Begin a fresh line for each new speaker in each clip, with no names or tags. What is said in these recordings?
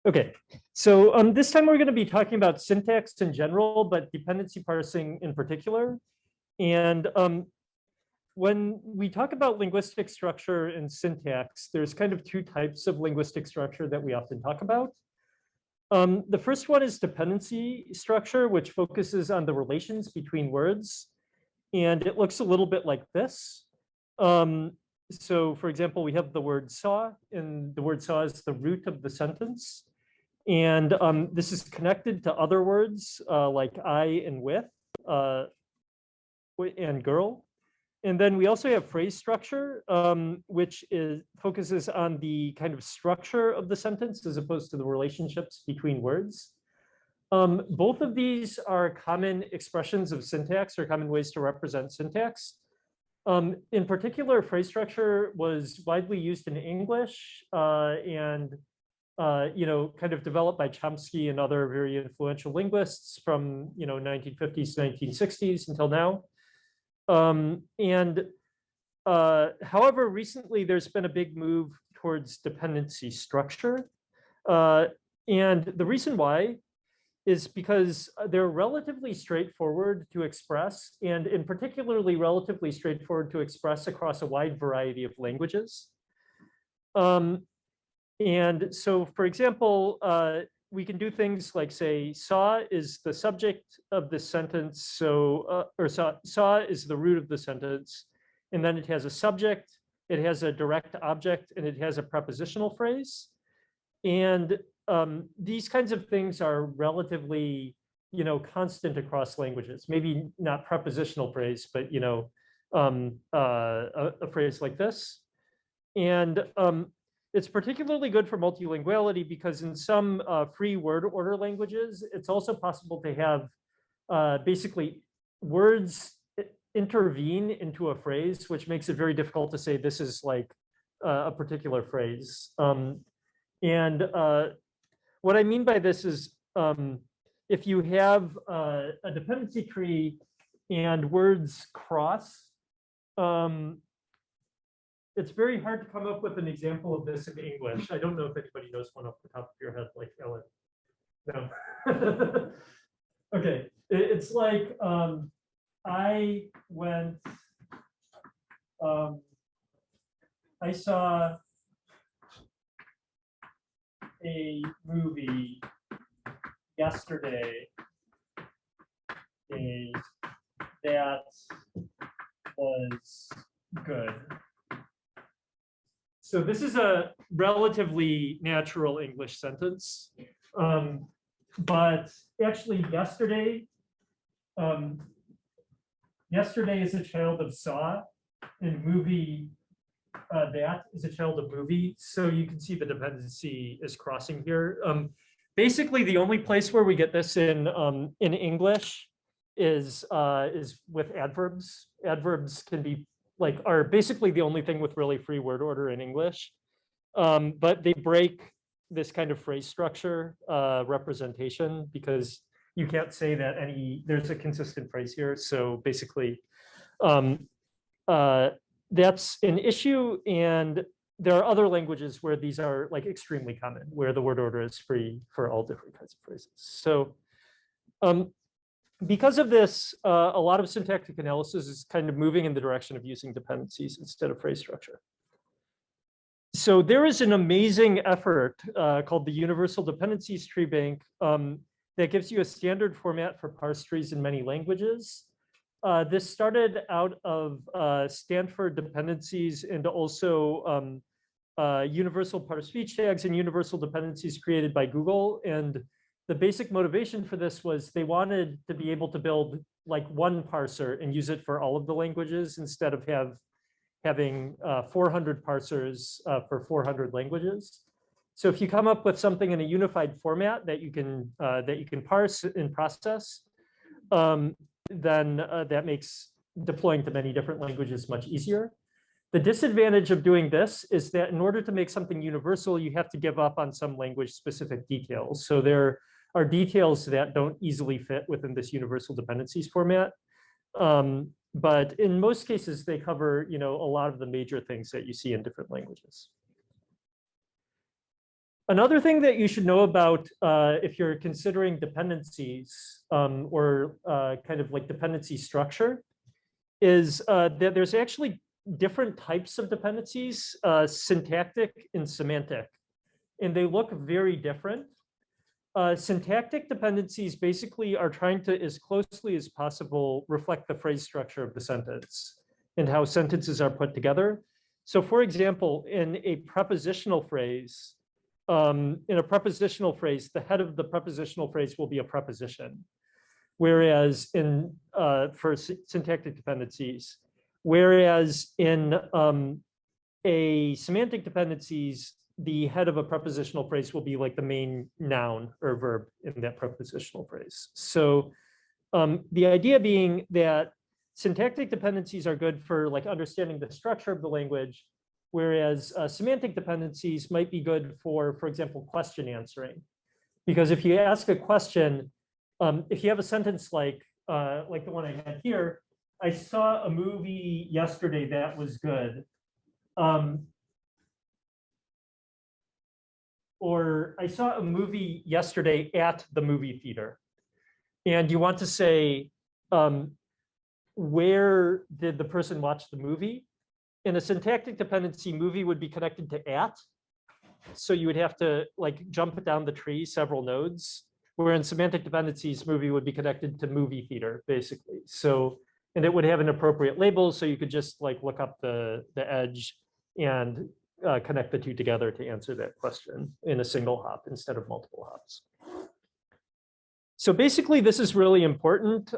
Okay, so this time we're going to be talking about syntax in general, but dependency parsing in particular. And when we talk about linguistic structure and syntax, there's kind of two types of linguistic structure that we often talk about. The first one is dependency structure, which focuses on the relations between words. And it looks a little bit like this. So for example, we have the word saw, and the word saw is the root of the sentence. And this is connected to other words like I and with and girl. And then we also have phrase structure, which focuses on the kind of structure of the sentence as opposed to the relationships between words. Both of these are common expressions of syntax or common ways to represent syntax. In particular, phrase structure was widely used in English and kind of developed by Chomsky and other very influential linguists from 1950s to 1960s until now. However, recently there's been a big move towards dependency structure. And the reason why is because they're relatively straightforward to express, and in particularly relatively straightforward to express across a wide variety of languages. And so, for example, we can do things like say, saw is the subject of the sentence, so, or saw is the root of the sentence, and then it has a subject, it has a direct object, and it has a prepositional phrase. And these kinds of things are relatively, constant across languages. Maybe not prepositional phrase, but a phrase like this. And it's particularly good for multilinguality because in some free word order languages, it's also possible to have basically words intervene into a phrase, which makes it very difficult to say this is like a particular phrase. What I mean by this is if you have a dependency tree and words cross, it's very hard to come up with an example of this in English. I don't know if anybody knows one off the top of your head, like Ellen. No. Okay, it's like I went, I saw a movie yesterday that was good. So this is a relatively natural English sentence, but actually yesterday is a child of saw, and movie that is a child of movie. So you can see the dependency is crossing here. Basically, the only place where we get this in English is with adverbs. Adverbs can be are basically the only thing with really free word order in English, but they break this kind of phrase structure representation because you can't say that there's a consistent phrase here. So basically, that's an issue, and there are other languages where these are extremely common, where the word order is free for all different kinds of phrases. So because of this, a lot of syntactic analysis is kind of moving in the direction of using dependencies instead of phrase structure. So there is an amazing effort called the Universal Dependencies Tree Bank that gives you a standard format for parse trees in many languages. This started out of Stanford dependencies and also universal parse speech tags and universal dependencies created by Google. And the basic motivation for this was they wanted to be able to build one parser and use it for all of the languages instead of having 400 parsers for 400 languages. So if you come up with something in a unified format that you can parse and process, then that makes deploying to many different languages much easier. The disadvantage of doing this is that in order to make something universal, you have to give up on some language-specific details. So there are details that don't easily fit within this universal dependencies format. But in most cases, they cover a lot of the major things that you see in different languages. Another thing that you should know about if you're considering dependencies or kind of like dependency structure is that there's actually different types of dependencies, syntactic and semantic, and they look very different. Syntactic dependencies basically are trying to, as closely as possible, reflect the phrase structure of the sentence and how sentences are put together. So for example, in a prepositional phrase, the head of the prepositional phrase will be a preposition. Whereas in, for syntactic dependencies, whereas in a semantic dependencies, the head of a prepositional phrase will be like the main noun or verb in that prepositional phrase. So the idea being that syntactic dependencies are good for like understanding the structure of the language, whereas semantic dependencies might be good for example, question answering. Because if you ask a question, if you have a sentence like the one I had here, I saw a movie yesterday that was good. Or I saw a movie yesterday at the movie theater. And you want to say, where did the person watch the movie? In a syntactic dependency, movie would be connected to at. So you would have to like jump it down the tree several nodes, where in semantic dependencies, movie would be connected to movie theater, basically. So, and it would have an appropriate label, so you could just like look up the edge and connect the two together to answer that question in a single hop instead of multiple hops. So basically, this is really important.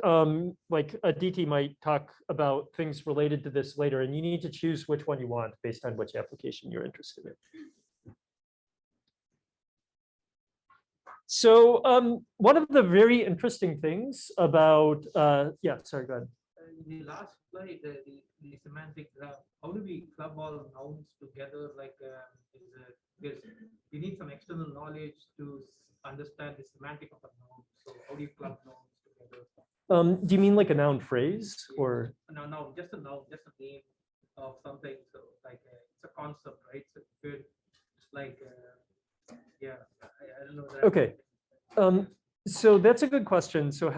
Like Aditi might talk about things related to this later, and you need to choose which one you want based on which application you're interested in. So one of the very interesting things about, yeah, sorry, go ahead.
In the last slide, the semantic graph, how do we club all nouns together? Like, we need some external knowledge to understand the semantic of a noun. So how do you club nouns together?
Do you mean like a noun phrase or?
No, just a noun, just a name of something. So like it's a concept, right? So good, like yeah, I don't know. That.
Okay. So that's a good question. So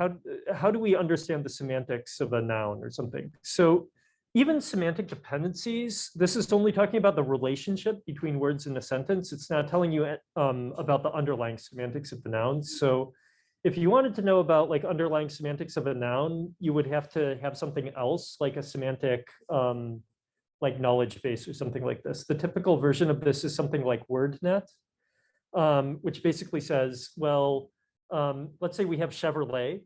how do we understand the semantics of a noun or something? So even semantic dependencies, this is only talking about the relationship between words in a sentence. It's not telling you about the underlying semantics of the noun. So if you wanted to know about like underlying semantics of a noun, you would have to have something else like a semantic like knowledge base or something like this. The typical version of this is something like WordNet, which basically says, well, let's say we have Chevrolet.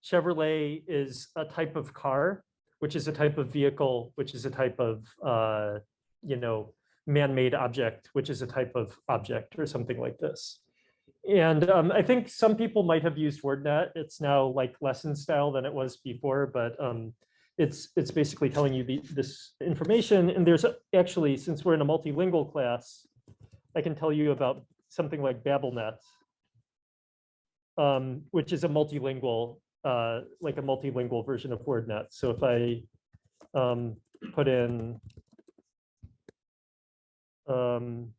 Chevrolet is a type of car, which is a type of vehicle, which is a type of, man-made object, which is a type of object or something like this. And I think some people might have used WordNet. It's now like lesson style than it was before, but it's basically telling you this information. And there's actually, since we're in a multilingual class, I can tell you about something like BabelNet, which is a multilingual, like a multilingual version of WordNet. So if I put in, I'm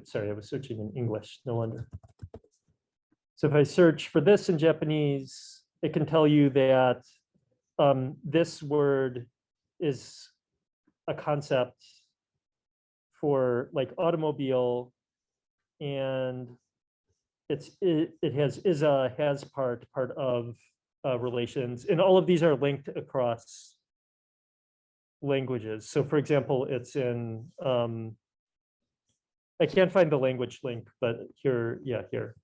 sorry, I was searching in English, no wonder. So if I search for this in Japanese, it can tell you that this word is a concept for like automobile, and it has has part of relations, and all of these are linked across languages. So for example, it's in I can't find the language link, but here, yeah, here.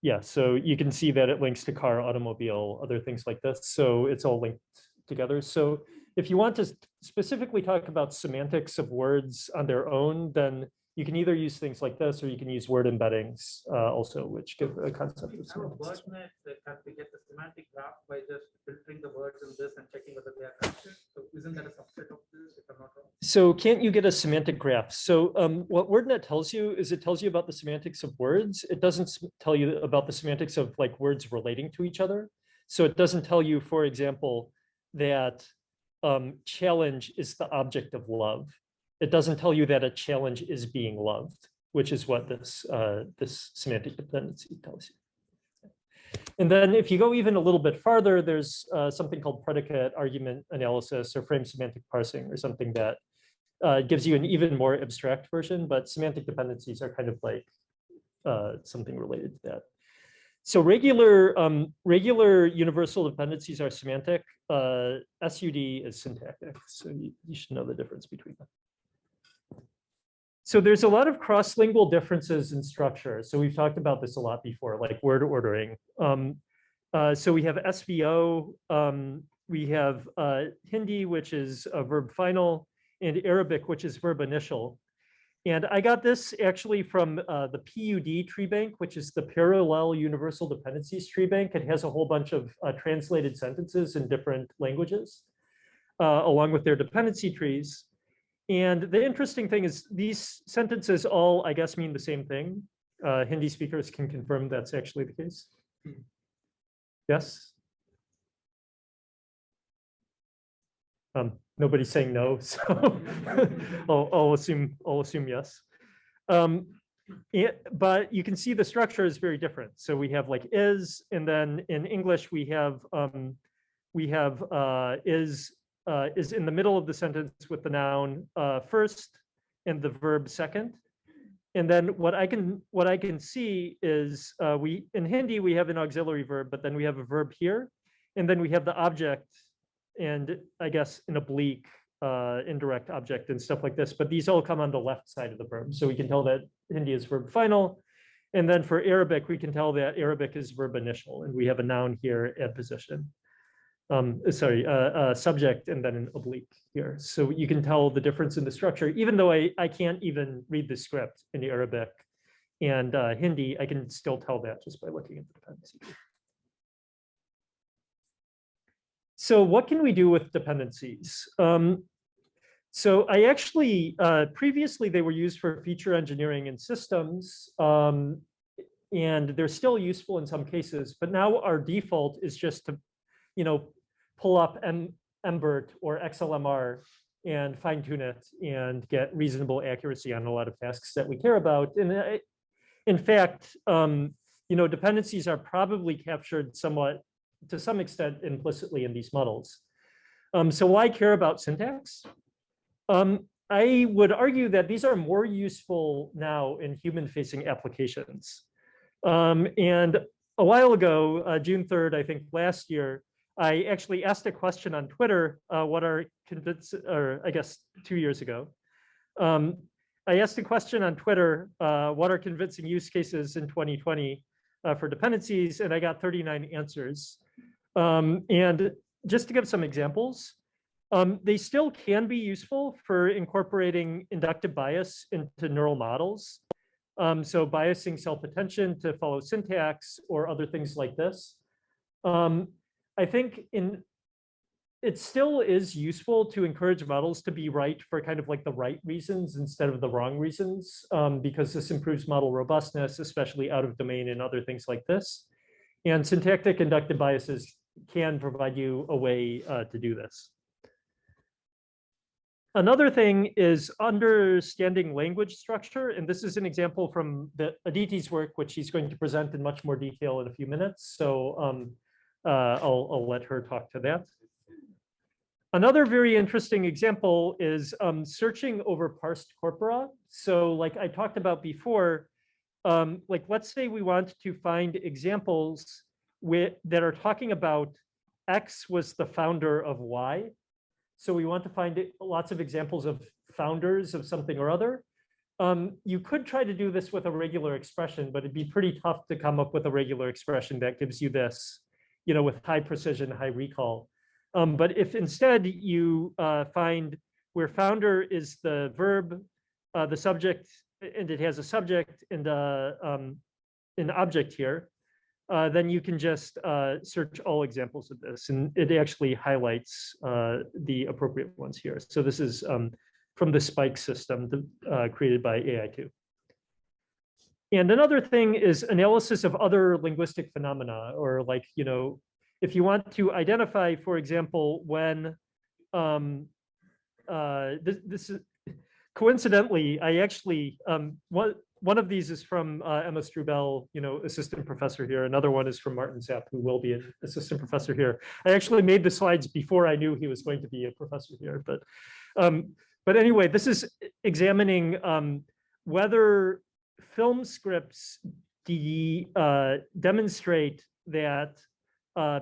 Yeah, so you can see that it links to car, automobile, other things like this. So it's all linked together. So if you want to specifically talk about semantics of words on their own, then you can either use things like this, or you can use word embeddings also, which give a concept of semantics.
WordNet can we get the semantic graph by just filtering the words in this and checking whether they are connected? So isn't that a subset of this, if I'm not wrong?
So can't you get a semantic graph? So what WordNet tells you is it tells you about the semantics of words. It doesn't tell you about the semantics of like words relating to each other. So it doesn't tell you, for example, that challenge is the object of love. It doesn't tell you that a challenge is being loved, which is what this semantic dependency tells you. And then if you go even a little bit farther, there's something called predicate argument analysis or frame semantic parsing or something that gives you an even more abstract version, but semantic dependencies are kind of like something related to that. So regular universal dependencies are semantic. SUD is syntactic. So you should know the difference between them. So there's a lot of cross-lingual differences in structure. So we've talked about this a lot before, like word ordering. So we have SVO, we have Hindi, which is a verb final, and Arabic, which is verb initial. And I got this actually from the PUD tree bank, which is the Parallel Universal Dependencies tree bank. It has a whole bunch of translated sentences in different languages, along with their dependency trees. And the interesting thing is these sentences all, I guess, mean the same thing. Hindi speakers can confirm that's actually the case. Yes? Nobody's saying no, so I'll assume yes. But you can see the structure is very different. So we have like is, and then in English we have is in the middle of the sentence with the noun first and the verb second. And then what I can see is in Hindi we have an auxiliary verb, but then we have a verb here, and then we have the object, and I guess an oblique indirect object and stuff like this. But these all come on the left side of the verb, so we can tell that Hindi is verb final. And then for Arabic, we can tell that Arabic is verb initial, and we have a noun here at position. Subject and then an oblique here. So you can tell the difference in the structure, even though I can't even read the script in the Arabic and Hindi, I can still tell that just by looking at the dependency. So what can we do with dependencies? So I actually, previously they were used for feature engineering in systems, and they're still useful in some cases, but now our default is just to pull up MBERT or XLMR and fine tune it and get reasonable accuracy on a lot of tasks that we care about. And in fact, dependencies are probably captured somewhat, to some extent, implicitly in these models. So why care about syntax? I would argue that these are more useful now in human-facing applications. And a while ago, June 3rd, I think last year, I actually asked a question on Twitter, or I guess 2 years ago. I asked a question on Twitter, what are convincing use cases in 2020 for dependencies? And I got 39 answers. And just to give some examples, they still can be useful for incorporating inductive bias into neural models. So biasing self-attention to follow syntax or other things like this. I think it still is useful to encourage models to be right for kind of like the right reasons instead of the wrong reasons, because this improves model robustness, especially out of domain and other things like this. And syntactic inductive biases can provide you a way to do this. Another thing is understanding language structure. And this is an example from Aditi's work, which he's going to present in much more detail in a few minutes. So I'll let her talk to that. Another very interesting example is searching over parsed corpora. So like I talked about before, like let's say we want to find examples that are talking about X was the founder of Y. So we want to find lots of examples of founders of something or other. You could try to do this with a regular expression, but it'd be pretty tough to come up with a regular expression that gives you this, with high precision, high recall. But if instead you find where founder is the verb, the subject, and it has a subject and an object here, then you can just search all examples of this, and it actually highlights the appropriate ones here. So this is from the spike system created by AI2. And another thing is analysis of other linguistic phenomena, or like, you know, if you want to identify, for example, when this is coincidentally, I actually, one of these is from Emma Strubel, you know, assistant professor here. Another one is from Martin Zapp, who will be an assistant professor here. I actually made the slides before I knew he was going to be a professor here. But anyway, this is examining whether film scripts demonstrate that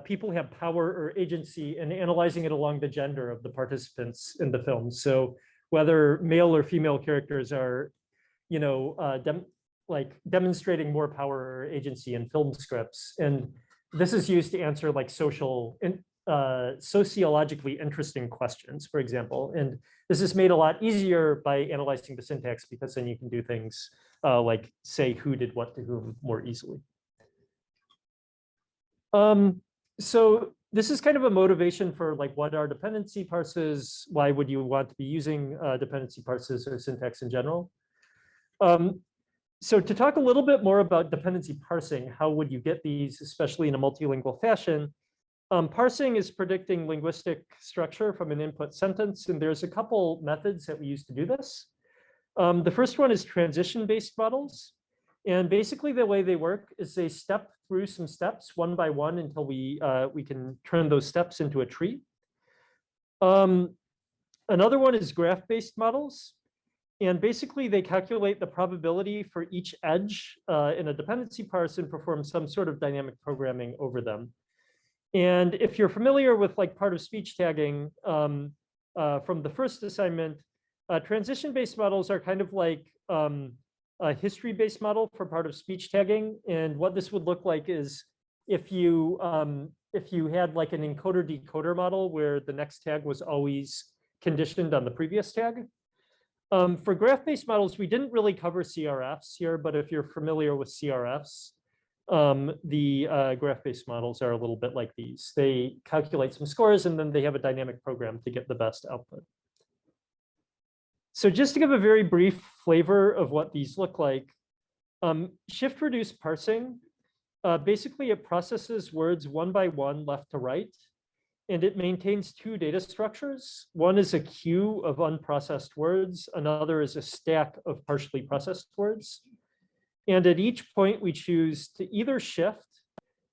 people have power or agency, and analyzing it along the gender of the participants in the film. So whether male or female characters are, you know, demonstrating more power or agency in film scripts. And this is used to answer like sociologically interesting questions, for example. And this is made a lot easier by analyzing the syntax, because then you can do things like say who did what to whom more easily. So this is kind of a motivation for like, what are dependency parsers? Why would you want to be using dependency parsers or syntax in general? So to talk a little bit more about dependency parsing, how would you get these, especially in a multilingual fashion? Parsing is predicting linguistic structure from an input sentence, and there's a couple methods that we use to do this. The first one is transition-based models. And basically the way they work is they step through some steps one by one until we can turn those steps into a tree. Another one is graph-based models. And basically they calculate the probability for each edge in a dependency parse and perform some sort of dynamic programming over them. And if you're familiar with like part of speech tagging from the first assignment, transition-based models are kind of like a history-based model for part of speech tagging. And what this would look like is if you had like an encoder-decoder model where the next tag was always conditioned on the previous tag. For graph-based models, we didn't really cover CRFs here, but if you're familiar with CRFs, the graph-based models are a little bit like these. They calculate some scores and then they have a dynamic program to get the best output. So just to give a very brief flavor of what these look like, ShiftReduce parsing, basically it processes words one by one, left to right, and it maintains two data structures. One is a queue of unprocessed words, another is a stack of partially processed words. And at each point we choose to either shift,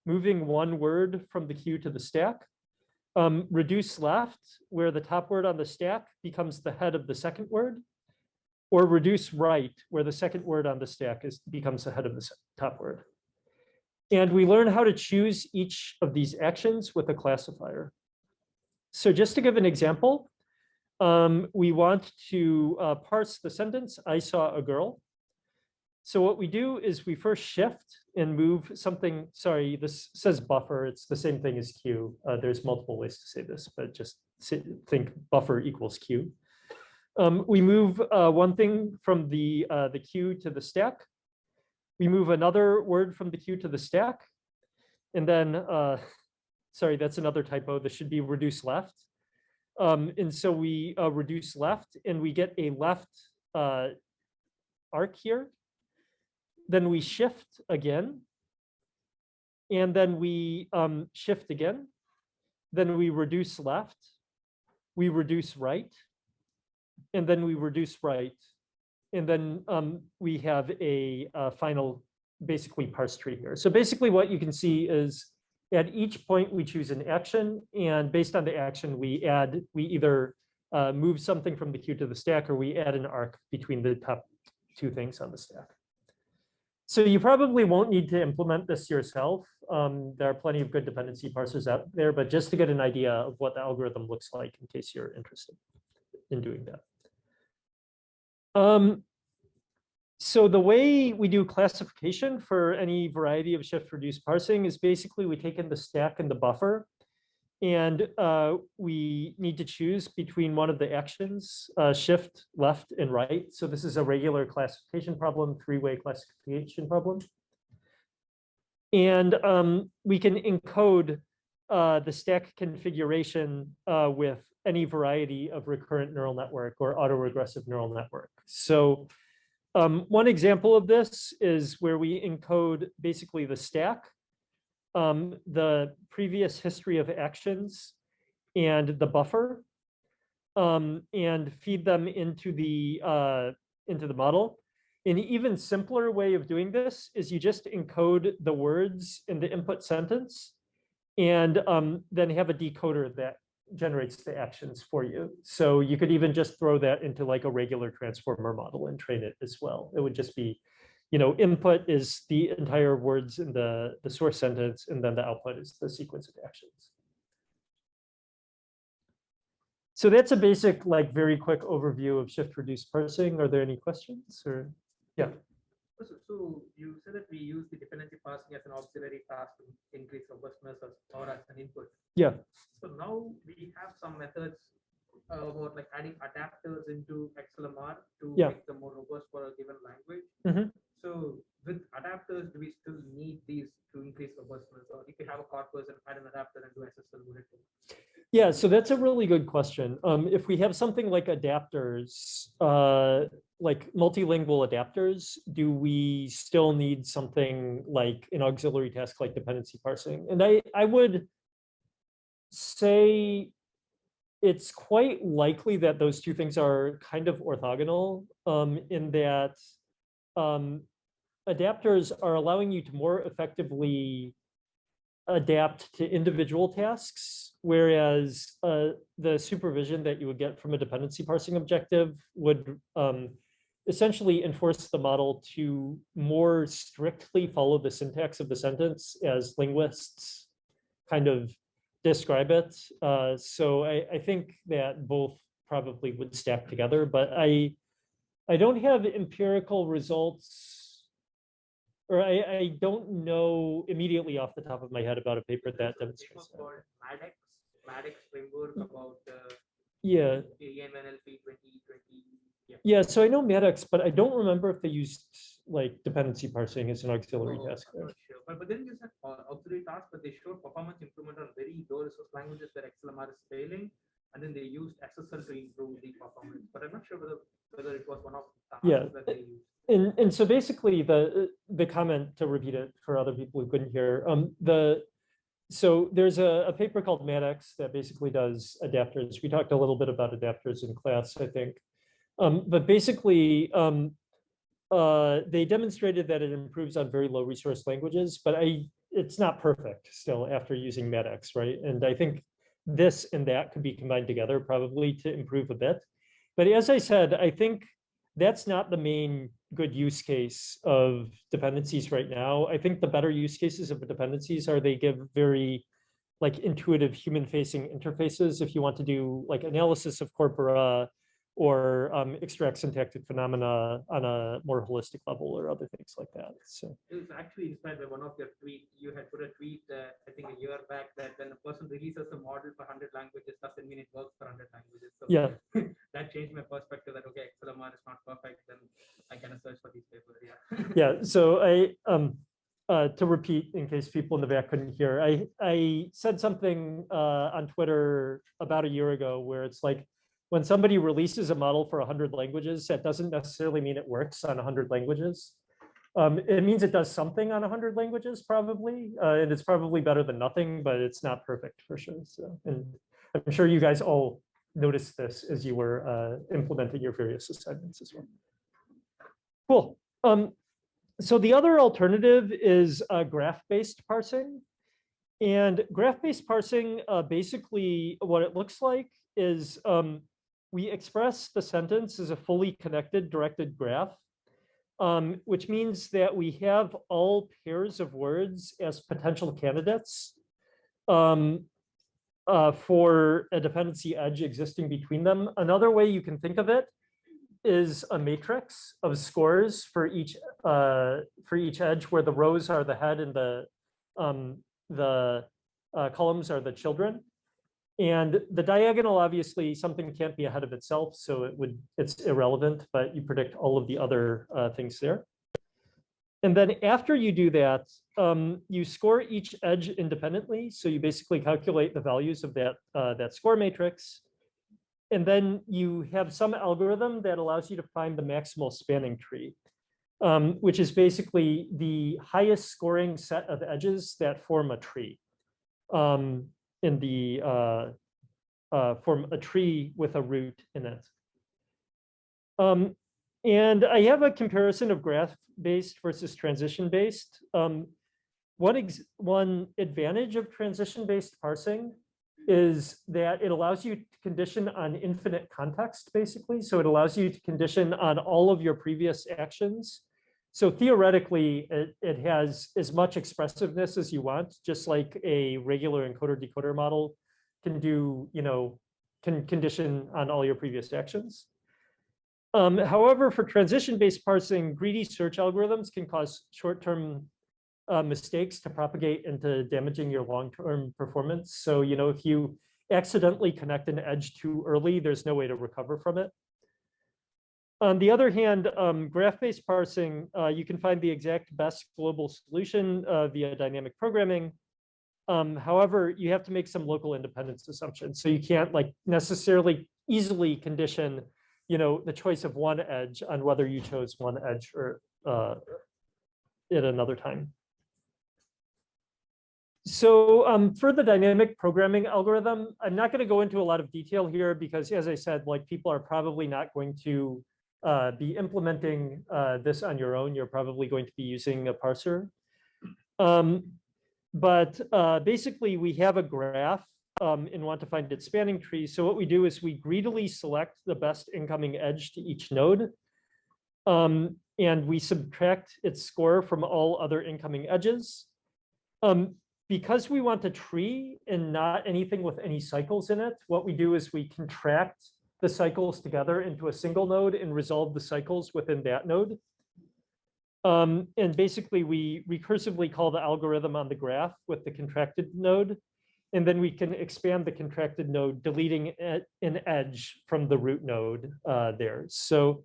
moving one word from the queue to the stack, reduce left, where the top word on the stack becomes the head of the second word, or reduce right, where the second word on the stack becomes the head of the top word. And we learn how to choose each of these actions with a classifier. So just to give an example, we want to parse the sentence, I saw a girl. So what we do is we first shift and move something, sorry, this says buffer, it's the same thing as queue. There's multiple ways to say this, but just think buffer equals queue. We move one thing from the queue to the stack. We move another word from the queue to the stack. And then, sorry, that's another typo. This should be reduce left. And so we reduce left and we get a left arc here. Then we shift again. And then we shift again. Then we reduce left. We reduce right. And then we reduce right. And then we have a final, basically, parse tree here. So basically what you can see is at each point we choose an action, and based on the action we either move something from the queue to the stack, or we add an arc between the top two things on the stack. So you probably won't need to implement this yourself. There are plenty of good dependency parsers out there, but just to get an idea of what the algorithm looks like in case you're interested in doing that. So the way we do classification for any variety of shift-reduce parsing is basically we take in the stack and the buffer, and we need to choose between one of the actions, shift, left, and right. So this is a regular classification problem, three-way classification problem. And we can encode the stack configuration with any variety of recurrent neural network or autoregressive neural network. So one example of this is where we encode basically the stack, the previous history of actions, and the buffer, and feed them into the model. An even simpler way of doing this is you just encode the words in the input sentence, and then have a decoder that generates the actions for you. So you could even just throw that into like a regular transformer model and train it as well. It would just be, input is the entire words in the source sentence, and then the output is the sequence of actions. So that's a basic, like, very quick overview of ShiftReduce parsing. Are there any questions? Or yeah.
So you said that we use the dependency parsing as an auxiliary task to increase robustness or as an input.
Yeah.
So now we have some methods about like adding adapters into XLMR to make them more robust for a given language.
Mm-hmm.
So with adapters, do we still need these to increase robustness? Or if you have a corpus and add an adapter and do SSL, would it do?
Yeah, so that's a really good question. If we have something like adapters, like multilingual adapters, do we still need something like an auxiliary task like dependency parsing? And I would say it's quite likely that those two things are kind of orthogonal, in that adapters are allowing you to more effectively adapt to individual tasks, whereas the supervision that you would get from a dependency parsing objective would essentially enforce the model to more strictly follow the syntax of the sentence as linguists kind of describe it. So I think that both probably would stack together, but I don't have empirical results, or I don't know immediately off the top of my head about a paper that demonstrates that.
Called Maddox framework about
NLP
2020.
Yeah, so I know Maddox, but I don't remember if they used like dependency parsing as an auxiliary task there.
I'm not sure. But then you said auxiliary task, but they showed performance improvement on very low resource languages where XLMR is failing, and then they used SSL to improve the performance. But I'm not sure whether it was one of the tasks that they used.
And so basically the comment, to repeat it for other people who couldn't hear, so there's a paper called Maddox that basically does adapters. We talked a little bit about adapters in class, I think. But basically, they demonstrated that it improves on very low resource languages, but it's not perfect still after using Maddox, right? And I think this and that could be combined together probably to improve a bit. But as I said, I think that's not the main good use case of dependencies right now. I think the better use cases of dependencies are they give very like intuitive human-facing interfaces if you want to do like analysis of corpora or extract syntactic phenomena on a more holistic level or other things like that. So
it was actually inspired by one of your tweets. You had put a tweet, I think a year back, that when a person releases a model for 100 languages, doesn't mean it works for 100 languages. So
yeah,
that changed my perspective that, okay, XLMR is not perfect, then I kind of search for these papers. Yeah.
Yeah, so to repeat in case people in the back couldn't hear, I said something on Twitter about a year ago where it's like, when somebody releases a model for 100 languages, that doesn't necessarily mean it works on 100 languages. It means it does something on 100 languages, probably, and it's probably better than nothing, but it's not perfect for sure. So, and I'm sure you guys all noticed this as you were implementing your various assignments as well. Cool. So the other alternative is graph-based parsing. And graph-based parsing, basically what it looks like is we express the sentence as a fully connected directed graph, which means that we have all pairs of words as potential candidates for a dependency edge existing between them. Another way you can think of it is a matrix of scores for each edge, where the rows are the head and the columns are the children. And the diagonal, obviously, something can't be ahead of itself, so it's irrelevant, but you predict all of the other things there. And then after you do that, you score each edge independently. So you basically calculate the values of that score matrix. and then you have some algorithm that allows you to find the maximal spanning tree, which is basically the highest scoring set of edges that form a tree. In the form a tree with a root in it. And I have a comparison of graph-based versus transition-based. One advantage of transition-based parsing is that it allows you to condition on infinite context, basically. So it allows you to condition on all of your previous actions. So theoretically, it has as much expressiveness as you want, just like a regular encoder-decoder model can do, can condition on all your previous actions. However, for transition-based parsing, greedy search algorithms can cause short-term mistakes to propagate into damaging your long-term performance. So, if you accidentally connect an edge too early, there's no way to recover from it. On the other hand, graph-based parsing, you can find the exact best global solution via dynamic programming. However, you have to make some local independence assumptions. So you can't necessarily easily condition, the choice of one edge on whether you chose one edge or at another time. So for the dynamic programming algorithm, I'm not going to go into a lot of detail here because, as I said, people are probably not going to be implementing this on your own. You're probably going to be using a parser. But basically, we have a graph and want to find its spanning tree. So what we do is we greedily select the best incoming edge to each node. And we subtract its score from all other incoming edges. Because we want a tree and not anything with any cycles in it, what we do is we contract the cycles together into a single node and resolve the cycles within that node. And basically, we recursively call the algorithm on the graph with the contracted node. And then we can expand the contracted node, deleting an edge from the root node there. So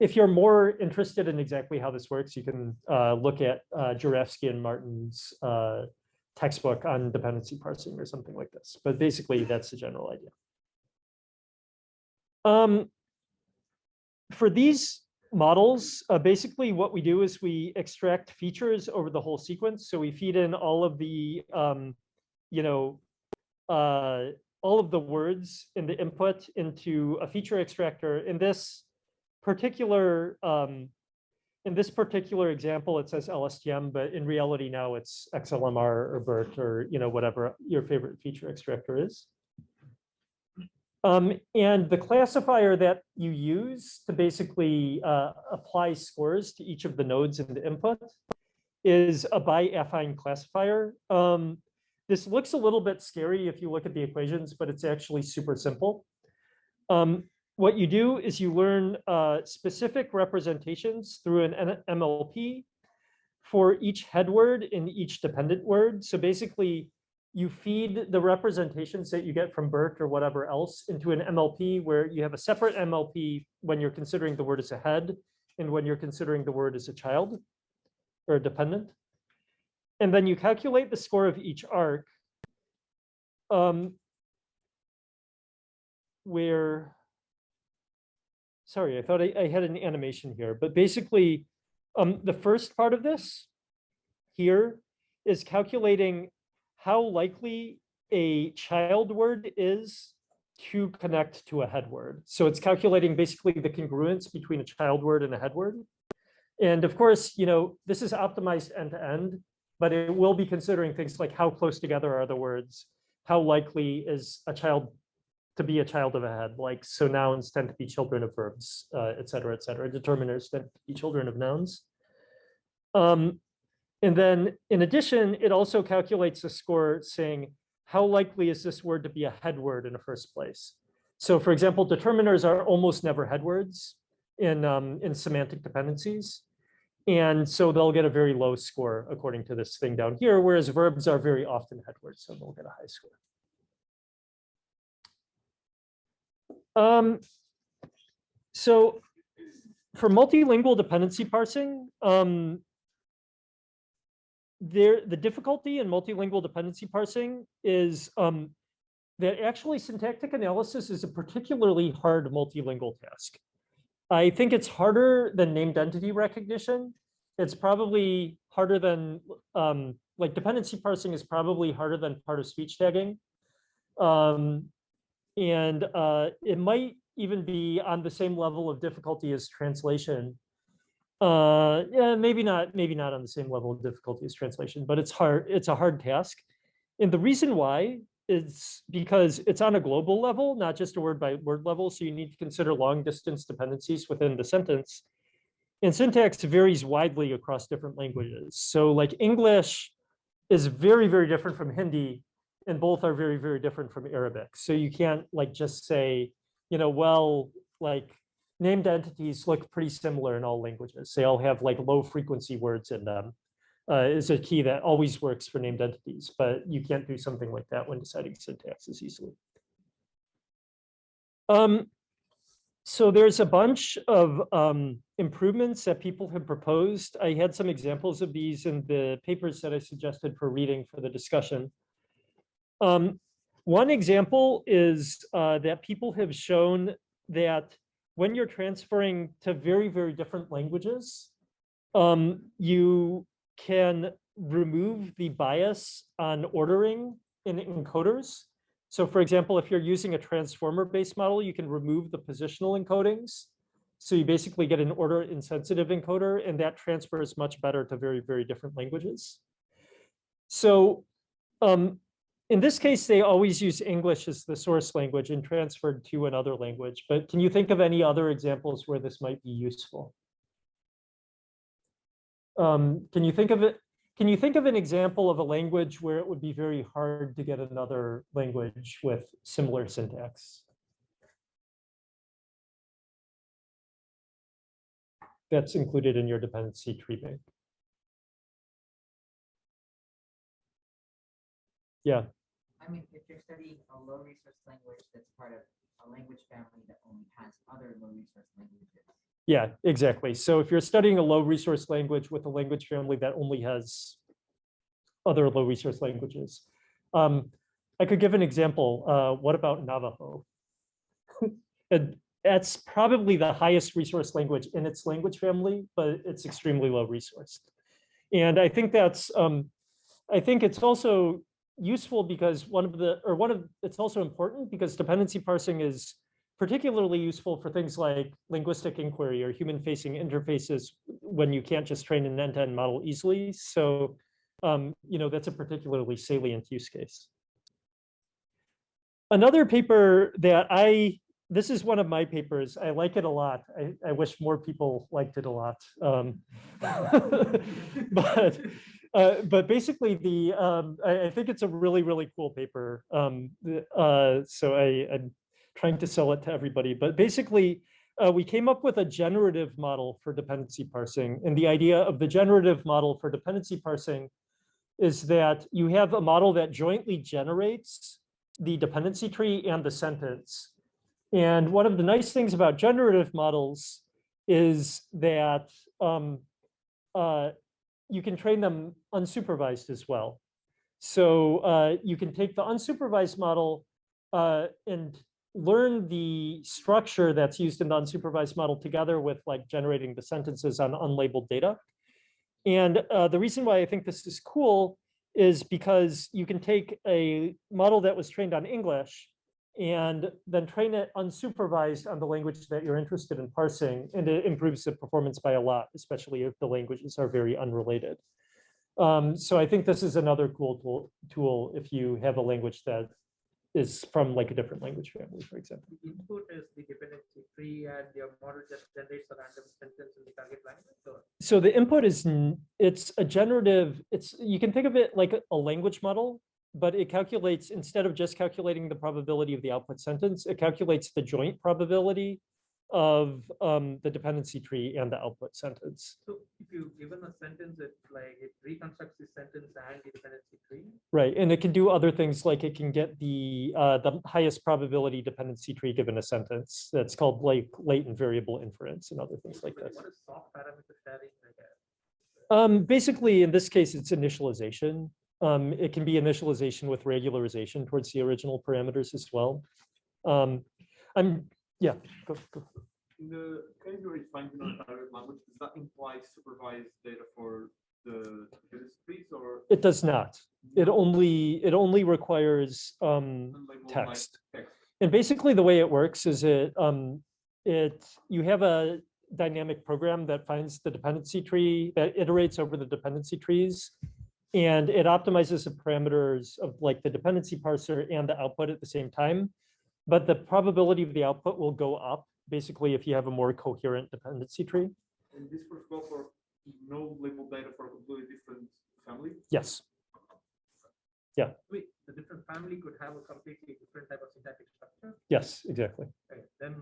if you're more interested in exactly how this works, you can look at Jurafsky and Martin's textbook on dependency parsing or something like this. But basically, that's the general idea. For these models, basically what we do is we extract features over the whole sequence. So we feed in all of the, all of the words in the input into a feature extractor. In this particular example, it says LSTM, but in reality now it's XLMR or BERT or whatever your favorite feature extractor is. And the classifier that you use to basically apply scores to each of the nodes in the input is a bi-affine classifier. This looks a little bit scary if you look at the equations, but it's actually super simple. What you do is you learn specific representations through an MLP for each head word and each dependent word. So basically, you feed the representations that you get from BERT or whatever else into an MLP where you have a separate MLP when you're considering the word as a head and when you're considering the word as a child or a dependent. And then you calculate the score of each arc where, sorry, I thought I had an animation here, but basically the first part of this here is calculating how likely a child word is to connect to a head word. So it's calculating basically the congruence between a child word and a head word. And of course, this is optimized end to end, but it will be considering things like how close together are the words, how likely is a child to be a child of a head, so nouns tend to be children of verbs, et cetera, determiners tend to be children of nouns. And then in addition, it also calculates a score saying, how likely is this word to be a head word in the first place? So for example, determiners are almost never head words in semantic dependencies. And so they'll get a very low score according to this thing down here, whereas verbs are very often head words, so they'll get a high score. So for multilingual dependency parsing, the difficulty in multilingual dependency parsing is that actually syntactic analysis is a particularly hard multilingual task. I think it's harder than named entity recognition. It's probably harder than, like dependency parsing is probably harder than part of speech tagging. And it might even be on the same level of difficulty as translation. Yeah, maybe not on the same level of difficulty as translation, but it's hard. It's a hard task. And the reason why is because it's on a global level, not just a word by word level. So you need to consider long distance dependencies within the sentence. And syntax varies widely across different languages. So like English is very, very different from Hindi, and both are very, very different from Arabic. So you can't like just say, well, like named entities look pretty similar in all languages. They all have like low frequency words in them. Is a key that always works for named entities, but you can't do something like that when deciding syntaxes easily. So there's a bunch of improvements that people have proposed. I had some examples of these in the papers that I suggested for reading for the discussion. One example is that people have shown that when you're transferring to very, very different languages, you can remove the bias on ordering in encoders. So for example, if you're using a transformer-based model, you can remove the positional encodings. So you basically get an order insensitive encoder, and that transfers much better to very, very different languages. So in this case, they always use English as the source language and transferred to another language. But can you think of any other examples where this might be useful? Can you think of it? Can you think of an example of a language where it would be very hard to get another language with similar syntax? That's included in your dependency tree bank. Yeah.
I mean, if you're studying a low resource language that's part of a language family that only has other low resource languages.
Yeah, exactly. So if you're studying a low resource language with a language family that only has other low resource languages, I could give an example. What about Navajo? And that's probably the highest resource language in its language family, but it's extremely low resourced. And I think that's, I think it's also useful because it's also important because dependency parsing is particularly useful for things like linguistic inquiry or human-facing interfaces when you can't just train an end-to-end model easily. So, that's a particularly salient use case. Another paper that this is one of my papers. I like it a lot. I wish more people liked it a lot. But basically, I think it's a really, really cool paper. So I'm trying to sell it to everybody. But basically, we came up with a generative model for dependency parsing. And the idea of the generative model for dependency parsing is that you have a model that jointly generates the dependency tree and the sentence. And one of the nice things about generative models is that you can train them unsupervised as well. So you can take the unsupervised model and learn the structure that's used in the unsupervised model together with like generating the sentences on unlabeled data. And the reason why I think this is cool is because you can take a model that was trained on English and then train it unsupervised on the language that you're interested in parsing, and it improves the performance by a lot, especially if the languages are very unrelated. So I think this is another cool tool if you have a language that is from like a different language family, for example.
The input is the dependency tree, and your model just generates a random sentence in the target language. Or?
So the input is it's a generative. You can think of it like a language model, but it calculates, instead of just calculating the probability of the output sentence, it calculates the joint probability of the dependency tree and the output sentence.
So if you given a sentence, it reconstructs the sentence and the dependency tree.
Right, and it can do other things like it can get the highest probability dependency tree given a sentence. That's called like latent variable inference and other things like that.
What is soft parameter sharing?
Basically, in this case, it's initialization. It can be initialization with regularization towards the original parameters as well. Yeah, go.
In the case where it's finding on a target language, does that imply supervised data for the trees, or
It does not. It
no,
only requires
unlabeled, like,
text.
text?
And basically the way it works is you have a dynamic program that finds the dependency tree, that iterates over the dependency trees, and it optimizes the parameters of like the dependency parser and the output at the same time. But the probability of the output will go up basically if you have a more coherent dependency tree.
And this works well for no labeled data for a completely different family?
Yes.
Wait, the different family could have a completely different type of syntactic structure.
Yes, exactly.
Right. Then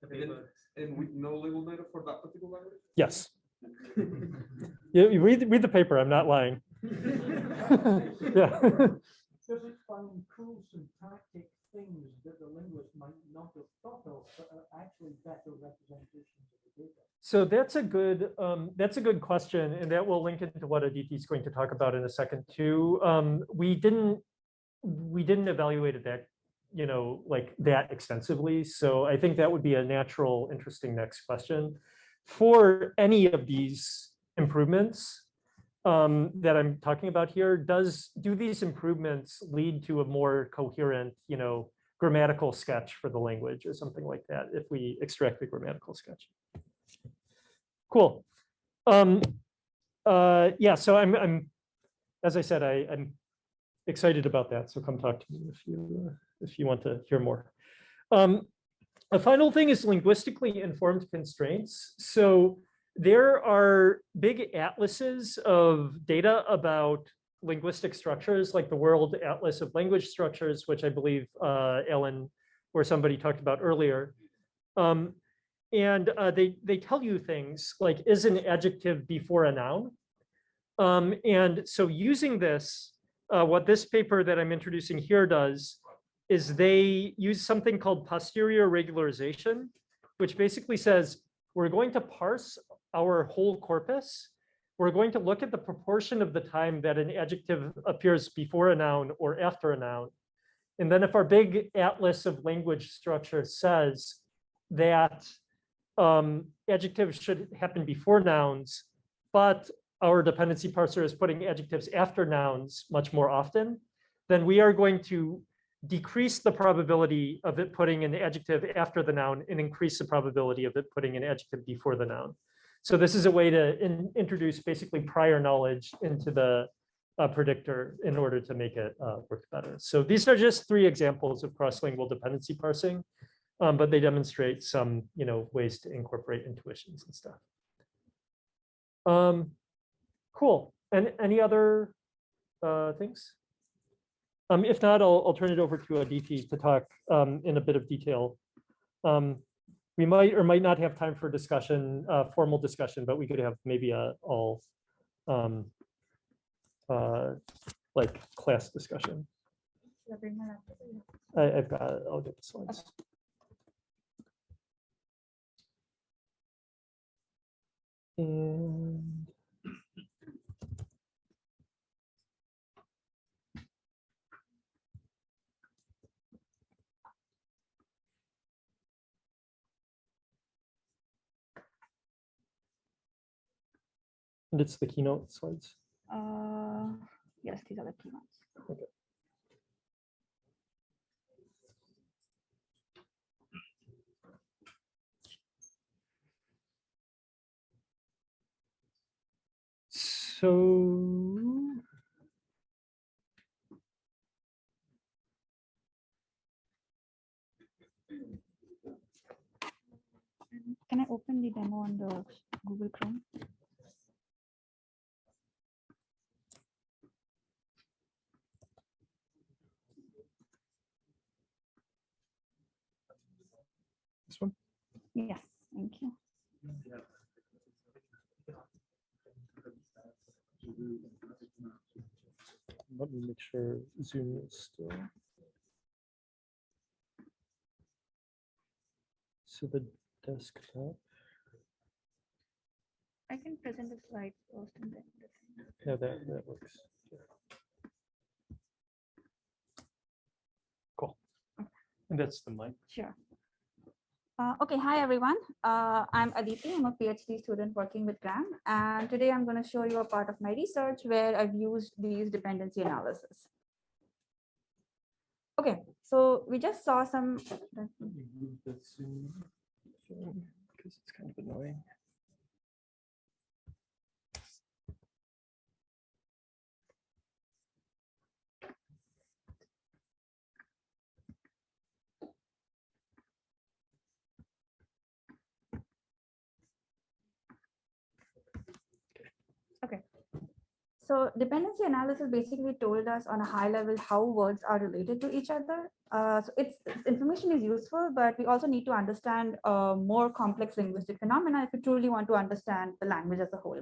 the
And, then,
paper.
and with no labeled data for that particular language?
Yes. You read the paper. I'm not lying. Yeah.
Does it find cool syntactic things that the linguist might not have thought of, but are actually better representations of the data?
So that's a good question, and that will link into what Aditi is going to talk about in a second too. We didn't evaluate it that, like that extensively. So I think that would be a natural, interesting next question. For any of these improvements that I'm talking about here, do these improvements lead to a more coherent, grammatical sketch for the language or something like that if we extract the grammatical sketch? Cool. Yeah, so I'm as I said, I'm excited about that. So come talk to me if you want to hear more. A final thing is linguistically informed constraints. So there are big atlases of data about linguistic structures, like the World Atlas of Language Structures, which I believe Ellen or somebody talked about earlier. And they tell you things like, is an adjective before a noun? And so using this, what this paper that I'm introducing here does is they use something called posterior regularization, which basically says, we're going to parse our whole corpus. We're going to look at the proportion of the time that an adjective appears before a noun or after a noun. And then if our big atlas of language structure says that adjectives should happen before nouns, but our dependency parser is putting adjectives after nouns much more often, then we are going to decrease the probability of it putting an adjective after the noun and increase the probability of it putting an adjective before the noun. So this is a way to introduce basically prior knowledge into the predictor in order to make it work better. So these are just 3 examples of cross-lingual dependency parsing, but they demonstrate some ways to incorporate intuitions and stuff. Cool. And any other things? If not, I'll turn it over to Aditi to talk in a bit of detail. We might or might not have time for discussion, formal discussion, but we could have maybe a all like class discussion. I've got it. I'll get the slides. And it's the keynote slides.
Yes, these are the keynotes.
Okay. So
Can I open the demo on the Google Chrome?
this one.
Yes, thank you.
Let me make sure Zoom is still. So the desktop.
I can present the slides first and then.
Yeah, that works. And that's the mic.
Sure. Okay, hi everyone. I'm Aditi. I'm a PhD student working with GRAM, and today I'm going to show you a part of my research where I've used these dependency analysis. Okay, so we just saw some.
Let me move this in because it's kind of annoying.
So dependency analysis basically told us on a high level how words are related to each other. So it's information is useful, but we also need to understand more complex linguistic phenomena if we truly want to understand the language as a whole.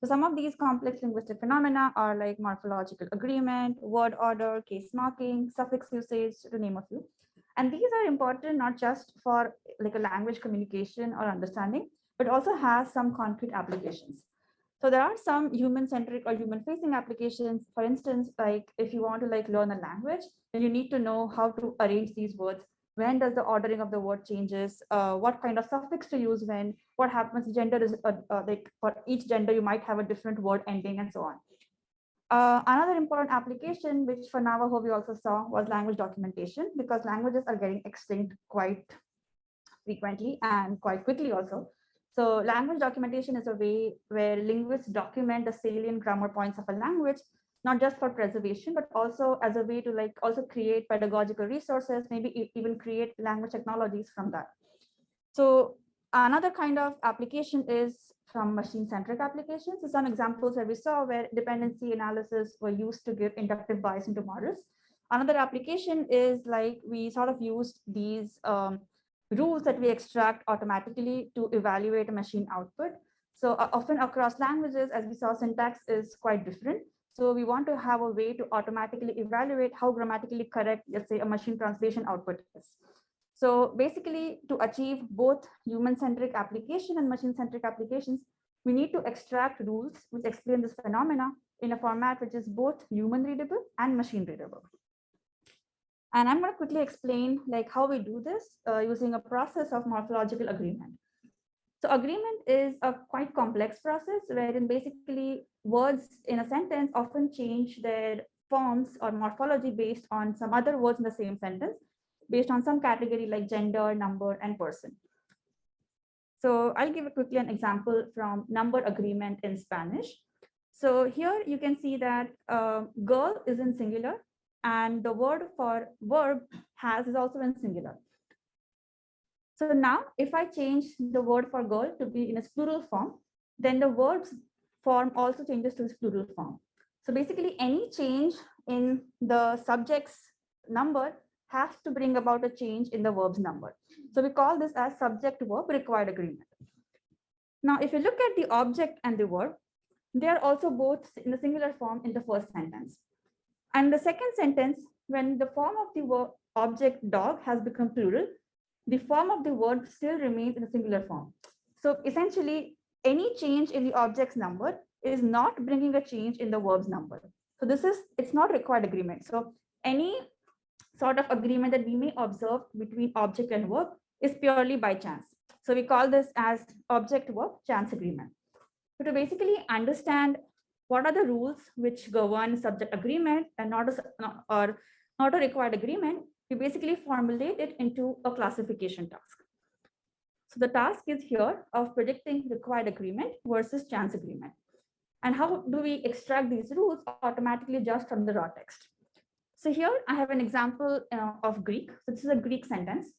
So some of these complex linguistic phenomena are like morphological agreement, word order, case marking, suffix usage, to name a few. And these are important not just for like a language communication or understanding, but also has some concrete applications. So there are some human-centric or human-facing applications. For instance, like if you want to like learn a language, then you need to know how to arrange these words. When does the ordering of the word changes? What kind of suffix to use when? What happens? Gender is like for each gender, you might have a different word ending and so on. Another important application, which for now I hope you also saw, was language documentation, because languages are getting extinct quite frequently and quite quickly also. So language documentation is a way where linguists document the salient grammar points of a language, not just for preservation, but also as a way to like also create pedagogical resources, maybe even create language technologies from that. So another kind of application is from machine-centric applications. So some examples that we saw where dependency analysis were used to give inductive bias into models. Another application is like we sort of used these rules that we extract automatically to evaluate a machine output. So often across languages, as we saw, syntax is quite different. So we want to have a way to automatically evaluate how grammatically correct, let's say, a machine translation output is. So basically, to achieve both human-centric application and machine-centric applications, we need to extract rules which explain this phenomena in a format which is both human readable and machine readable. And I'm going to quickly explain like how we do this using a process of morphological agreement. So agreement is a quite complex process wherein basically words in a sentence often change their forms or morphology based on some other words in the same sentence, based on some category like gender, number, and person. So I'll give quickly an example from number agreement in Spanish. So here you can see that girl is in singular, and the word for verb has is also in singular. So now if I change the word for girl to be in its plural form, then the verb's form also changes to its plural form. So basically any change in the subject's number has to bring about a change in the verb's number. So we call this as subject-verb required agreement. Now, if you look at the object and the verb, they are also both in the singular form in the first sentence. And the second sentence, when the form of the verb object dog has become plural, the form of the verb still remains in the singular form. So essentially, any change in the object's number is not bringing a change in the verb's number. So it's not required agreement. So any sort of agreement that we may observe between object and verb is purely by chance. So we call this as object-verb chance agreement. So to basically understand what are the rules which govern subject agreement and not a required agreement, we basically formulate it into a classification task. So the task is here of predicting required agreement versus chance agreement. And how do we extract these rules automatically just from the raw text? So here I have an example of Greek. So this is a Greek sentence.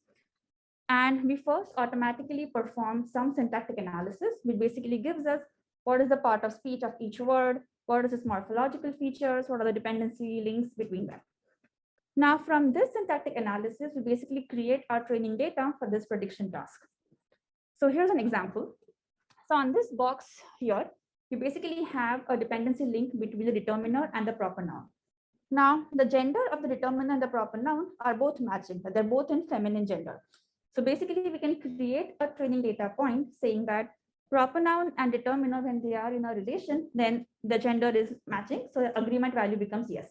And we first automatically perform some syntactic analysis, which basically gives us what is the part of speech of each word, what is its morphological features, what are the dependency links between them. Now, from this syntactic analysis, we basically create our training data for this prediction task. So here's an example. So on this box here, we basically have a dependency link between the determiner and the proper noun. Now, the gender of the determiner and the proper noun are both matching, but they're both in feminine gender. So basically, we can create a training data point saying that proper noun and determiner, when they are in a relation, then the gender is matching. So the agreement value becomes yes.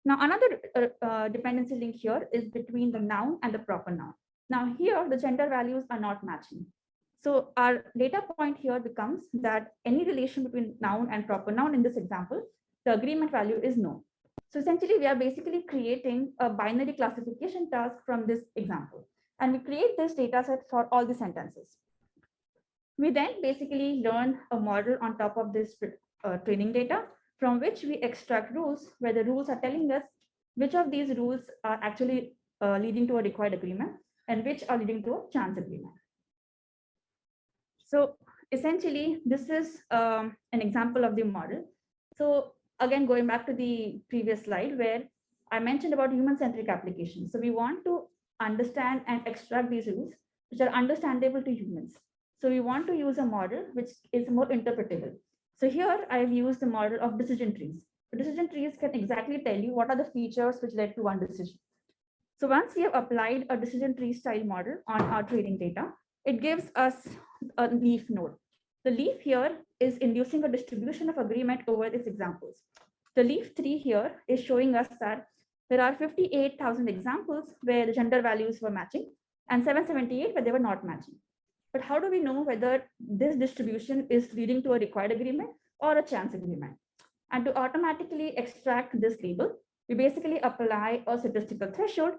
Now, another dependency link here is between the noun and the proper noun. Now here, the gender values are not matching. So our data point here becomes that any relation between noun and proper noun in this example, the agreement value is no. So essentially, we are basically creating a binary classification task from this example. And we create this data set for all the sentences. We then basically learn a model on top of this training data, from which we extract rules, where the rules are telling us which of these rules are actually leading to a required agreement and which are leading to a chance agreement. So essentially, this is an example of the model. So again, going back to the previous slide where I mentioned about human-centric applications. So we want to understand and extract these rules, which are understandable to humans. So we want to use a model which is more interpretable. So here I've used the model of decision trees. So decision trees can exactly tell you what are the features which led to one decision. So once we have applied a decision tree style model on our training data, it gives us a leaf node. The leaf here is inducing a distribution of agreement over its examples. The leaf 3 here is showing us that there are 58,000 examples where the gender values were matching and 778 where they were not matching. But how do we know whether this distribution is leading to a required agreement or a chance agreement? And to automatically extract this label, we basically apply a statistical threshold.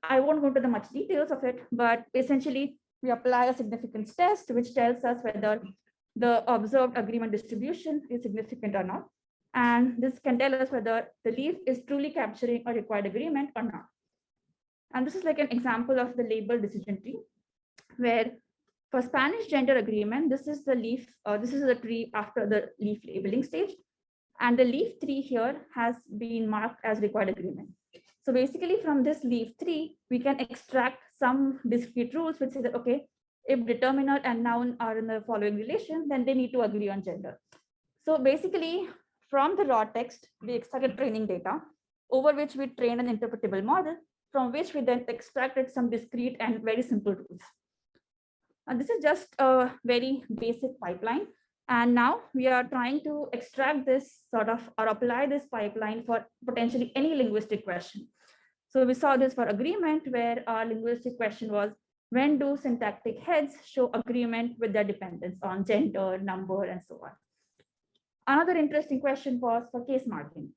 I won't go into the much details of it, but essentially we apply a significance test, which tells us whether the observed agreement distribution is significant or not. And this can tell us whether the leaf is truly capturing a required agreement or not. And this is like an example of the label decision tree, where for Spanish gender agreement, this is the leaf, this is the tree after the leaf labeling stage. And the leaf 3 here has been marked as required agreement. So basically from this leaf 3, we can extract some discrete rules which say that, okay, if determiner and noun are in the following relation, then they need to agree on gender. So basically from the raw text, we extracted training data over which we trained an interpretable model, from which we then extracted some discrete and very simple rules. And this is just a very basic pipeline. And now we are trying to extract this sort of or apply this pipeline for potentially any linguistic question. So we saw this for agreement, where our linguistic question was, when do syntactic heads show agreement with their dependence on gender, number, and so on? Another interesting question was for case marking.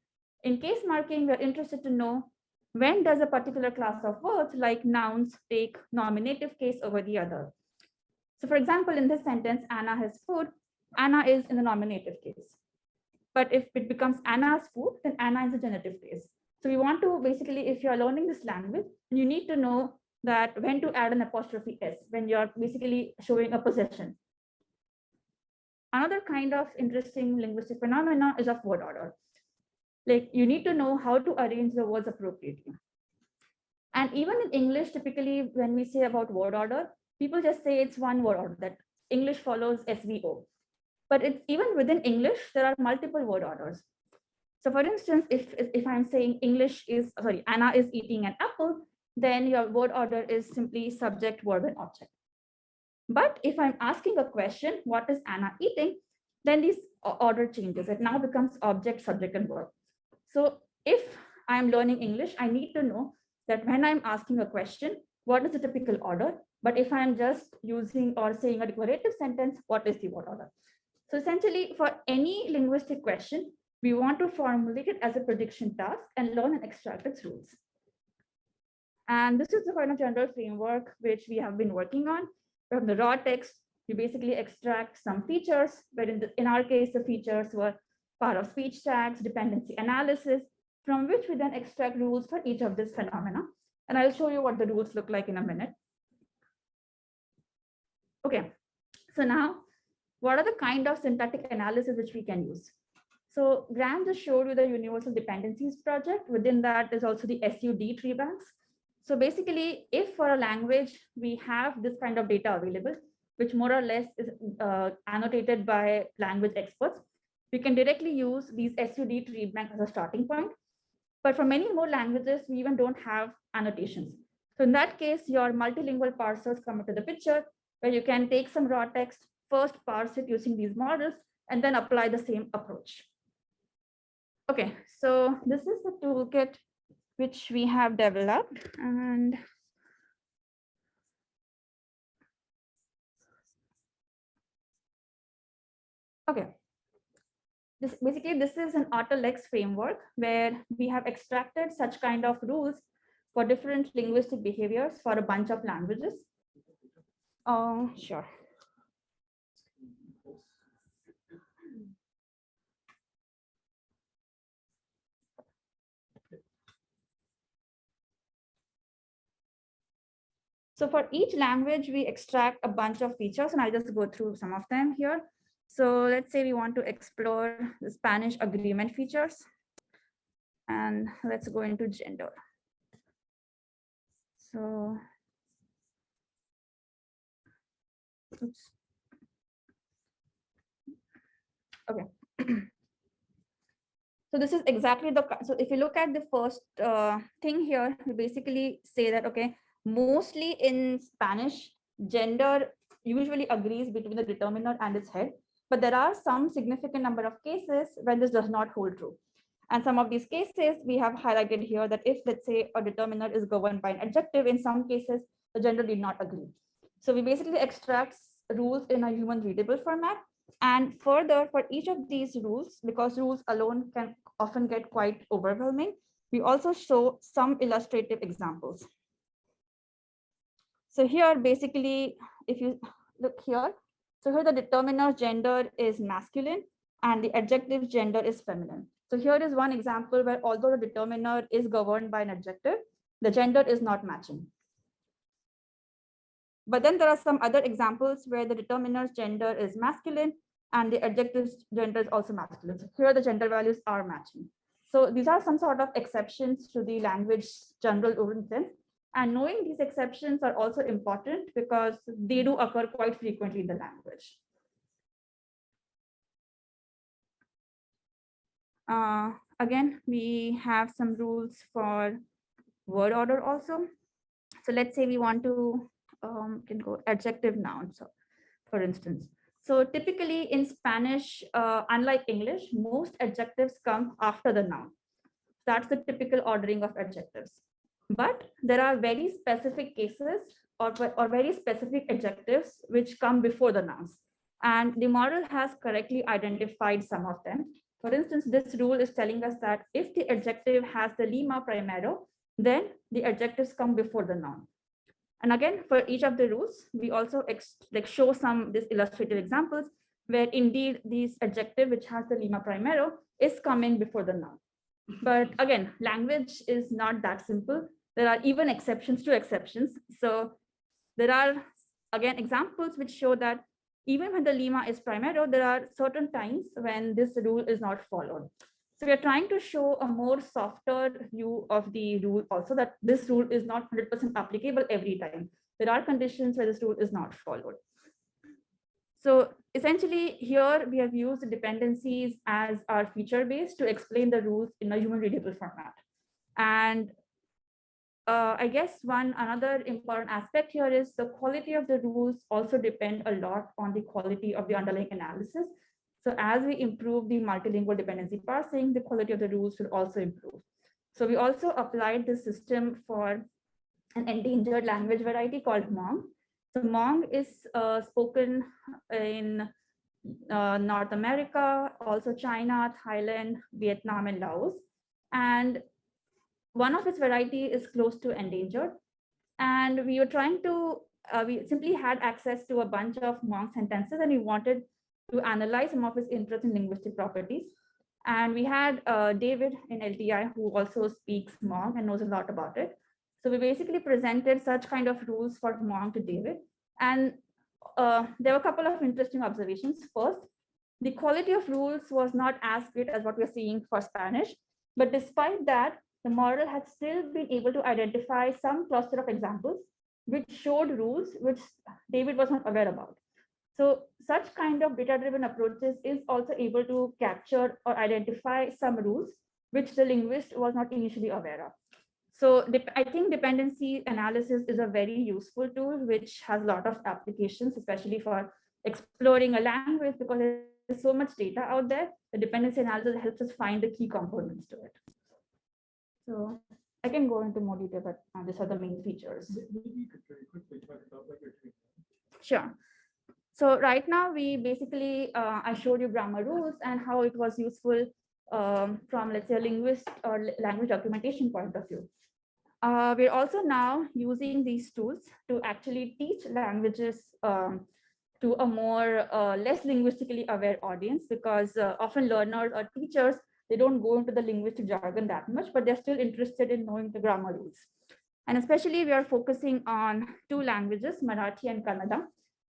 In case marking, we're interested to know when does a particular class of words like nouns take nominative case over the other. So for example, in this sentence, Anna has food, Anna is in the nominative case. But if it becomes Anna's food, then Anna is a genitive case. So we want to basically, if you're learning this language, you need to know that when to add an apostrophe S when you're basically showing a possession. Another kind of interesting linguistic phenomena is of word order. Like you need to know how to arrange the words appropriately. And even in English, typically when we say about word order, people just say it's one word order, that English follows SVO. But it's even within English, there are multiple word orders. So for instance, if I'm saying Anna is eating an apple, then your word order is simply subject, verb, and object. But if I'm asking a question, what is Anna eating? Then this order changes. It now becomes object, subject, and verb. So if I'm learning English, I need to know that when I'm asking a question, what is the typical order? But if I'm just using or saying a declarative sentence, what is the word order? So essentially, for any linguistic question, we want to formulate it as a prediction task and learn and extract its rules. And this is the kind of general framework which we have been working on. From the raw text, we basically extract some features, but in our case, the features were part of speech tags, dependency analysis, from which we then extract rules for each of these phenomena. And I'll show you what the rules look like in a minute. Okay, so now, what are the kind of syntactic analysis which we can use? So Graham just showed you the Universal Dependencies project. Within that is also the SUD tree banks. So basically, if for a language, we have this kind of data available, which more or less is annotated by language experts, we can directly use these SUD tree banks as a starting point. But for many more languages, we even don't have annotations. So in that case, your multilingual parsers come into the picture, where you can take some raw text, first parse it using these models, and then apply the same approach. Okay, so this is the toolkit which we have developed. And okay, this is an AutoLex framework where we have extracted such kind of rules for different linguistic behaviors for a bunch of languages. Sure. So for each language, we extract a bunch of features, and I'll just go through some of them here. So let's say we want to explore the Spanish agreement features, and let's go into gender. So, oops. Okay. So this is exactly so if you look at the first thing here, we basically say that, okay, mostly in Spanish, gender usually agrees between the determiner and its head, but there are some significant number of cases when this does not hold true. And some of these cases we have highlighted here, that if, let's say, a determiner is governed by an adjective, in some cases, the gender did not agree. So we basically extract rules in a human readable format. And further, for each of these rules, because rules alone can often get quite overwhelming, we also show some illustrative examples. So here, basically, if you look here, so here the determiner gender is masculine and the adjective gender is feminine. So here is one example where although the determiner is governed by an adjective, the gender is not matching. But then there are some other examples where the determiner's gender is masculine and the adjective's gender is also masculine. So here the gender values are matching. So these are some sort of exceptions to the language general intent. And knowing these exceptions are also important because they do occur quite frequently in the language. Again, we have some rules for word order also. So let's say we want to can go adjective noun, so for instance. So typically in Spanish, unlike English, most adjectives come after the noun. That's the typical ordering of adjectives. But there are very specific cases or very specific adjectives which come before the nouns. And the model has correctly identified some of them. For instance, this rule is telling us that if the adjective has the lima primero, then the adjectives come before the noun. And again, for each of the rules, we also show some these illustrative examples where indeed this adjective which has the lima primero is coming before the noun. But again, language is not that simple. There are even exceptions to exceptions. So there are, again, examples which show that even when the lima is primero, there are certain times when this rule is not followed. So we are trying to show a more softer view of the rule also, that this rule is not 100% applicable every time. There are conditions where this rule is not followed. So essentially here we have used dependencies as our feature base to explain the rules in a human readable format. And I guess another important aspect here is the quality of the rules also depend a lot on the quality of the underlying analysis. So as we improve the multilingual dependency parsing, the quality of the rules will also improve. So we also applied this system for an endangered language variety called Hmong. So Hmong is spoken in North America, also China, Thailand, Vietnam, and Laos. And one of its variety is close to endangered. And we were trying to, we simply had access to a bunch of Hmong sentences, and we wanted to analyze some of its interesting linguistic properties. And we had David in LTI who also speaks Hmong and knows a lot about it. So we basically presented such kind of rules for Hmong to David. And there were a couple of interesting observations. First, the quality of rules was not as great as what we're seeing for Spanish. But despite that, the model had still been able to identify some cluster of examples which showed rules which David was not aware about. So such kind of data-driven approaches is also able to capture or identify some rules which the linguist was not initially aware of. So I think dependency analysis is a very useful tool which has a lot of applications, especially for exploring a language, because there's so much data out there. The dependency analysis helps us find the key components to it. So I can go into more detail, but these are the main features.
Maybe you could very quickly talk about what you're doing.
Sure. So right now we basically, I showed you grammar rules and how it was useful from, let's say, a linguist or language documentation point of view. We're also now using these tools to actually teach languages to a more less linguistically aware audience, because often learners or teachers, they don't go into the linguistic jargon that much, but they're still interested in knowing the grammar rules. And especially we are focusing on two languages, Marathi and Kannada.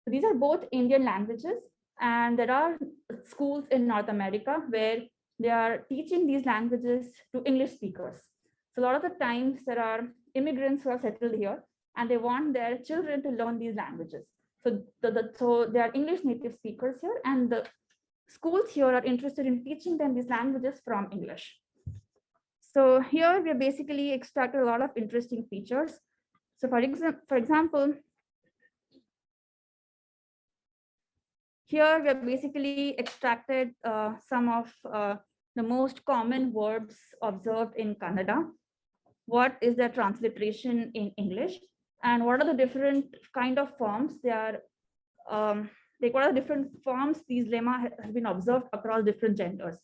So these are both Indian languages, and there are schools in North America where they are teaching these languages to English speakers. So a lot of the times there are immigrants who are settled here and they want their children to learn these languages. So, so they are English native speakers here, and the schools here are interested in teaching them these languages from English. So here we basically extracted a lot of interesting features. So for example, here we have basically extracted some of the most common verbs observed in Kannada. What is their transliteration in English, and what are the different kind of forms they are, what are the different forms these lemma has been observed across different genders.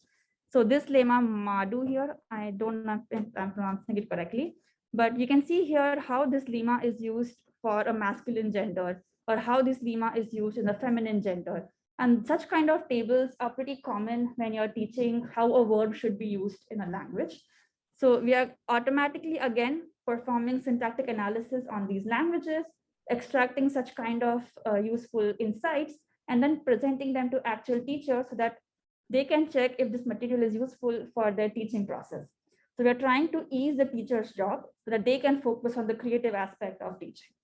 So this lemma Madhu here, I don't know if I'm pronouncing it correctly, but you can see here how this lemma is used for a masculine gender, or how this lemma is used in a feminine gender. And such kind of tables are pretty common when you're teaching how a verb should be used in a language. So we are automatically, again, performing syntactic analysis on these languages, extracting such kind of useful insights, and then presenting them to actual teachers so that they can check if this material is useful for their teaching process. So we're trying to ease the teacher's job so that they can focus on the creative aspect of teaching.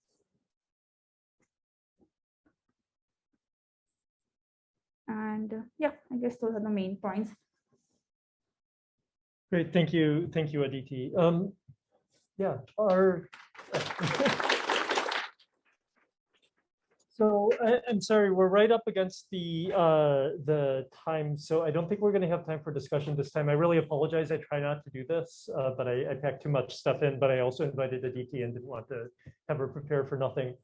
And yeah, I guess those are the main points.
Great, thank you, Aditi. Yeah, so I'm sorry, we're right up against the time, so I don't think we're going to have time for discussion this time. I really apologize. I try not to do this, but I packed too much stuff in. But I also invited Aditi and didn't want to have her prepare for nothing.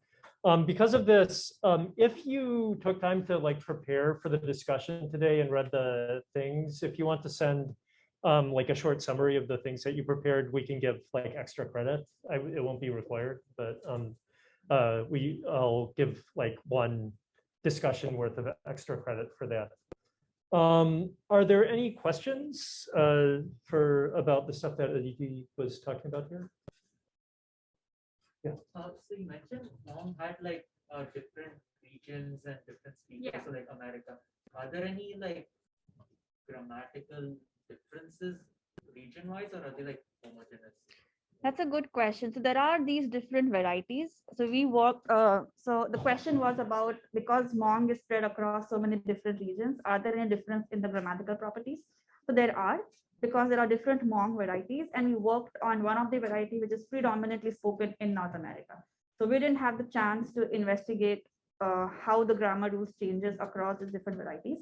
Because of this, if you took time to like prepare for the discussion today and read the things, if you want to send like a short summary of the things that you prepared, we can give like extra credit. It won't be required, but I'll give like one discussion worth of extra credit for that. Are there any questions about the stuff that Aditi was talking about here? Yeah.
So you mentioned Hmong had like different regions and different speakers,
Yeah.
so like America. Are there any like grammatical differences region-wise, or are they like homogeneous?
That's a good question. So there are these different varieties. So we worked, so the question was about, because Hmong is spread across so many different regions, are there any difference in the grammatical properties? So there are, because there are different Hmong varieties, and we worked on one of the variety which is predominantly spoken in North America. So we didn't have the chance to investigate how the grammar rules changes across the different varieties.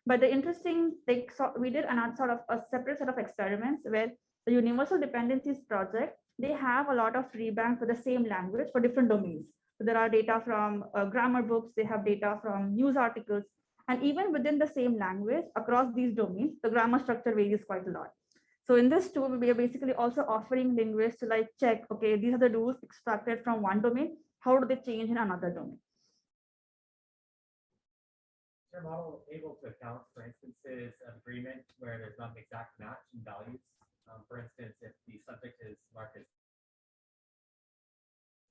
But the interesting thing, so we did another sort of a separate set of experiments where the Universal Dependencies project, they have a lot of tree bank for the same language for different domains. So there are data from grammar books, they have data from news articles, and even within the same language across these domains, the grammar structure varies quite a lot. So in this tool, we are basically also offering linguists to like check, okay, these are the rules extracted from one domain, how do they change in another domain?
Is your model able to account for instances of agreement where there's not an exact match in values? For instance, if the subject is marked as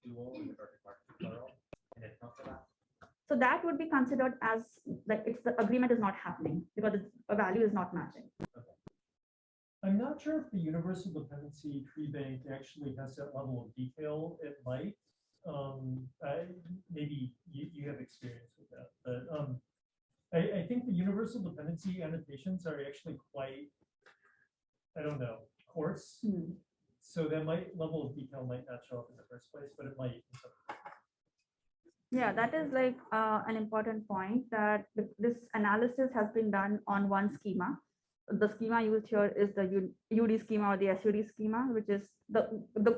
dual and the verb is marked as plural, and it accounts for that?
So that would be considered as like it's the agreement is not happening because a value is not matching.
I'm not sure if the universal dependency tree bank actually has that level of detail. It might. Maybe you have experience with that, but I think the universal dependency annotations are actually quite, I don't know, coarse. So that level of detail might not show up in the first place, but it might.
Yeah, that is like an important point, that this analysis has been done on one schema. the schema used here is the UD schema or the SUD schema, which is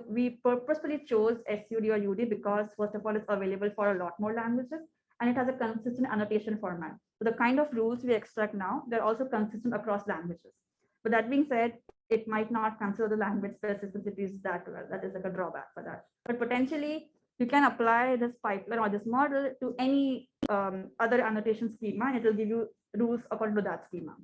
we purposefully chose SUD or UD because first of all, it's available for a lot more languages and it has a consistent annotation format. So the kind of rules we extract now, they're also consistent across languages. But that being said, it might not consider the language specificities that well. That is like a drawback for that. But potentially, you can apply this pipeline or this model to any other annotation schema, and it will give you rules according to that schema.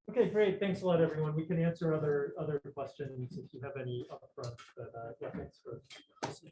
Okay, great. Thanks a lot, everyone. We can answer other questions if you have any upfront. But yeah, thanks for listening.